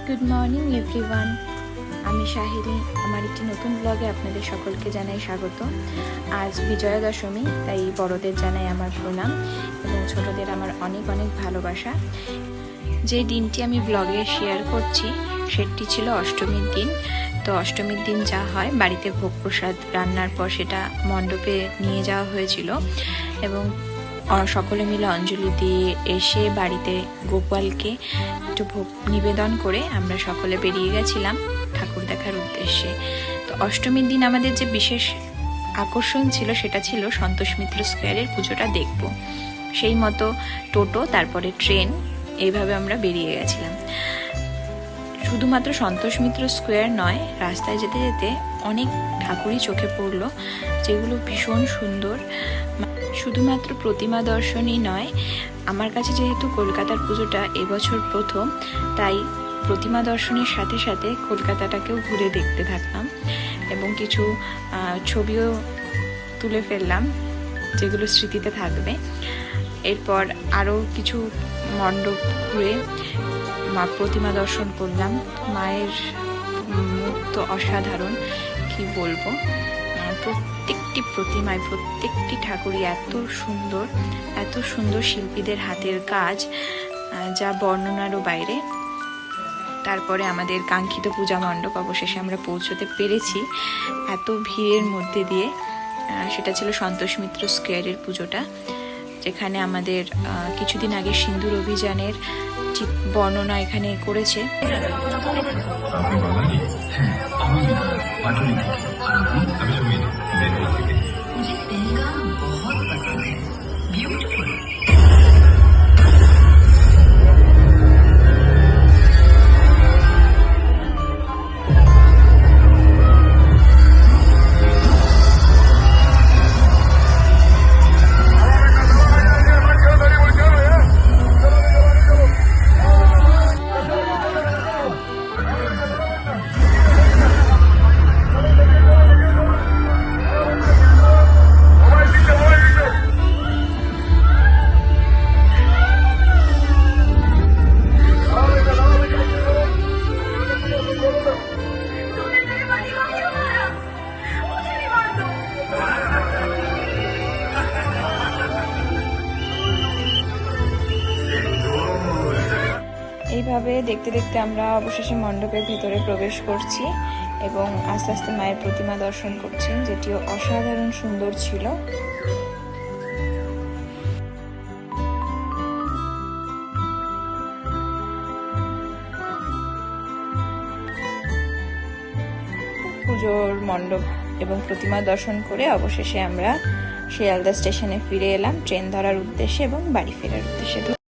Good morning everyone, আমি শাহিনী। আমার একটি নতুন ব্লগে আপনাদের সকলকে জানাই স্বাগত। আজ বিজয়া দশমী, তাই বড়দের জানাই আমার প্রণাম এবং ছোটদের আমার অনেক অনেক ভালোবাসা। যে দিনটি আমি ব্লগে শেয়ার করছি সেটি ছিল অষ্টমীর দিন। তো অষ্টমীর দিন যা হয়, বাড়িতে ভোগ প্রসাদ রান্নার পর সেটা মণ্ডপে নিয়ে যাওয়া হয়েছিল এবং সকলে মিলে অঞ্জলি দিয়ে এসে বাড়িতে গোপালকে একটু ভোগ নিবেদন করে আমরা সকলে বেরিয়ে গেছিলাম ঠাকুর দেখার উদ্দেশ্যে। তো অষ্টমীর দিন আমাদের যে বিশেষ আকর্ষণ ছিল সেটা ছিল সন্তোষ মিত্র স্কোয়ারের পুজোটা দেখব। সেই মতো টোটো, তারপরে ট্রেন, এইভাবে আমরা বেরিয়ে গেছিলাম। শুধুমাত্র সন্তোষ মিত্র স্কোয়ার নয়, রাস্তায় যেতে যেতে অনেক ঠাকুরই চোখে পড়লো যেগুলো ভীষণ সুন্দর। শুধুমাত্র প্রতিমা দর্শনই নয়, আমার কাছে যেহেতু কলকাতার পুজোটা এবছর প্রথম, তাই প্রতিমা দর্শনের সাথে সাথে কলকাতাটাকেও ঘুরে দেখতে থাকলাম এবং কিছু ছবিও তুলে ফেললাম যেগুলো স্মৃতিতে থাকবে। এরপর আরও কিছু মণ্ডপ ঘুরে প্রতিমা দর্শন করলাম। মায়ের মুখ তো অসাধারণ, কি বলবো। প্রত্যেকটি প্রতিমায়, প্রত্যেকটি ঠাকুরই এত সুন্দর শিল্পীদের হাতের কাজ, যা বর্ণনারও বাইরে। তারপরে আমাদের কাঙ্ক্ষিত পূজা মণ্ডপ অবশেষে আমরা পৌঁছতে পেরেছি এত ভিড়ের মধ্যে দিয়ে। সেটা ছিল সন্তোষ মিত্র স্কোয়ারের পুজোটা, যেখানে আমাদের কিছুদিন আগে সিন্দুর অভিযানের বর্ণনা এখানে করেছে। এইভাবে দেখতে দেখতে আমরা অবশেষে মণ্ডপের ভেতরে প্রবেশ করছি এবং আস্তে আস্তে মায়ের প্রতিমা দর্শন করছি, যেটিও অসাধারণ সুন্দর ছিল। পুজোর মণ্ডপ এবং প্রতিমা দর্শন করে অবশেষে আমরা শিয়ালদা স্টেশনে ফিরে এলাম ট্রেন ধরার উদ্দেশ্যে এবং বাড়ি ফেরার উদ্দেশ্যে।